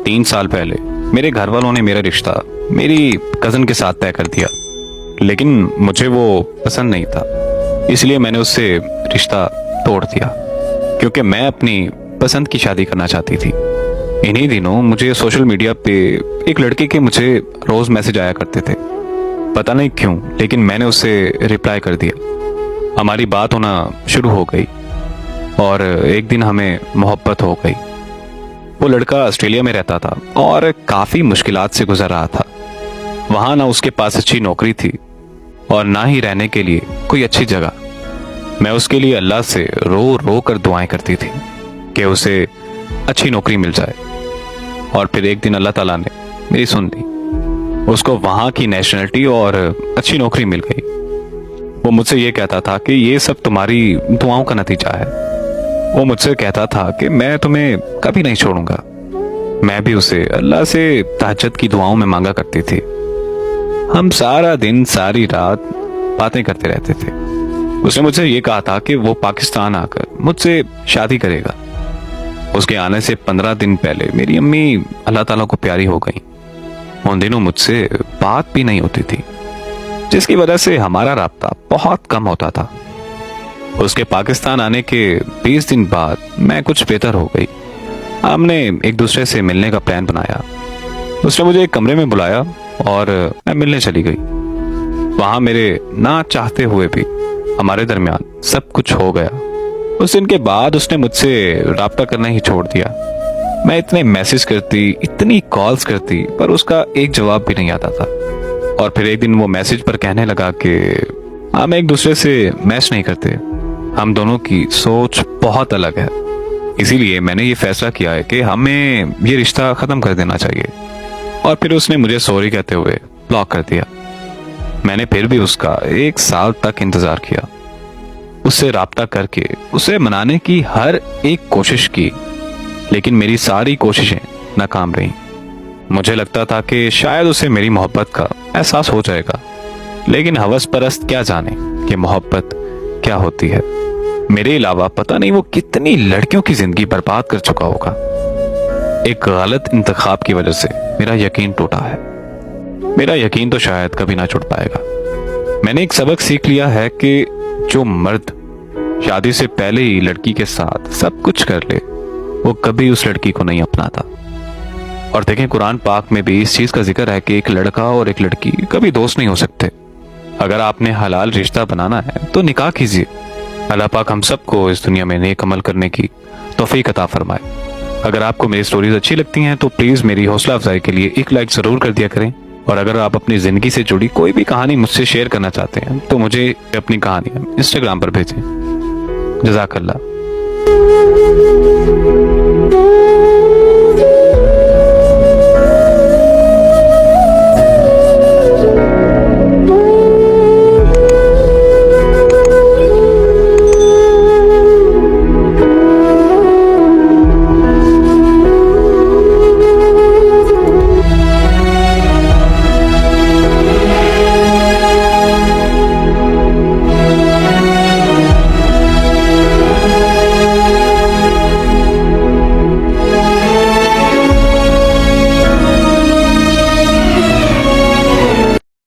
3 साल पहले मेरे घर वालों ने मेरा रिश्ता मेरी कज़न के साथ तय कर दिया, लेकिन मुझे वो पसंद नहीं था, इसलिए मैंने उससे रिश्ता तोड़ दिया क्योंकि मैं अपनी पसंद की शादी करना चाहती थी। इन्हीं दिनों मुझे सोशल मीडिया पे एक लड़के के मुझे रोज मैसेज आया करते थे, पता नहीं क्यों, लेकिन मैंने उसे रिप्लाई कर दिया। हमारी बात होना शुरू हो गई और एक दिन हमें मोहब्बत हो गई। वो लड़का ऑस्ट्रेलिया में रहता था और काफी मुश्किलात से गुजर रहा था। वहां ना उसके पास अच्छी नौकरी थी और ना ही रहने के लिए कोई अच्छी जगह। मैं उसके लिए अल्लाह से रो रो कर दुआएं करती थी कि उसे अच्छी नौकरी मिल जाए। और फिर एक दिन अल्लाह ताला ने मेरी सुन ली, उसको वहां की नेशनलिटी और अच्छी नौकरी मिल गई। वो मुझसे ये कहता था कि ये सब तुम्हारी दुआओं का नतीजा है। वो मुझसे कहता था कि मैं तुम्हें कभी नहीं छोड़ूंगा। मैं भी उसे अल्लाह से तहज्जुद की दुआओं में मांगा करती थी। हम सारा दिन सारी रात बातें करते रहते थे। उसने मुझसे ये कहा था कि वो पाकिस्तान आकर मुझसे शादी करेगा। उसके आने से 15 दिन पहले मेरी अम्मी अल्लाह ताला को प्यारी हो गई। उन दिनों मुझसे बात भी नहीं होती थी, जिसकी वजह से हमारा राब्ता बहुत कम होता था। उसके पाकिस्तान आने के 20 दिन बाद मैं कुछ बेहतर हो गई। हमने एक दूसरे से मिलने का प्लान बनाया। उसने मुझे एक कमरे में बुलाया और मैं मिलने चली गई। वहां मेरे ना चाहते हुए भी हमारे दरमियान सब कुछ हो गया। उस दिन के बाद उसने मुझसे राब्ता करना ही छोड़ दिया। मैं इतने मैसेज करती, इतनी कॉल्स करती, पर उसका एक जवाब भी नहीं आता था। और फिर एक दिन वो मैसेज पर कहने लगा कि हम एक दूसरे से मैच नहीं करते, हम दोनों की सोच बहुत अलग है, इसीलिए मैंने ये फैसला किया है कि हमें ये रिश्ता खत्म कर देना चाहिए। और फिर उसने मुझे सॉरी कहते हुए ब्लॉक कर दिया। मैंने फिर भी उसका 1 साल तक इंतजार किया, उससे राब्ता करके उसे मनाने की हर एक कोशिश की, लेकिन मेरी सारी कोशिशें नाकाम रहीं। मुझे लगता था कि शायद उसे मेरी मोहब्बत का एहसास हो जाएगा, लेकिन हवस परस्त क्या जाने कि मोहब्बत क्या होती है। मेरे अलावा पता नहीं वो कितनी लड़कियों की जिंदगी बर्बाद कर चुका होगा। एक गलत इंतखाब की वजह से मेरा यकीन टूटा है। मेरा यकीन तो शायद कभी ना छूट पाएगा। मैंने एक सबक सीख लिया है कि जो मर्द शादी से पहले ही लड़की के साथ सब कुछ कर ले, वो कभी उस लड़की को नहीं अपनाता। और देखें, कुरान पाक में भी इस चीज का जिक्र है कि एक लड़का और एक लड़की कभी दोस्त नहीं हो सकते। अगर आपने हलाल रिश्ता बनाना है तो निकाह कीजिए। अल्लाह पाक हम सबको इस दुनिया में नेक अमल करने की तौफीक अता फरमाए। अगर आपको मेरी स्टोरीज अच्छी लगती हैं तो प्लीज मेरी हौसला अफजाई के लिए एक लाइक जरूर कर दिया करें। और अगर आप अपनी जिंदगी से जुड़ी कोई भी कहानी मुझसे शेयर करना चाहते हैं तो मुझे अपनी कहानियां इंस्टाग्राम पर भेजें। जज़ाकल्लाह।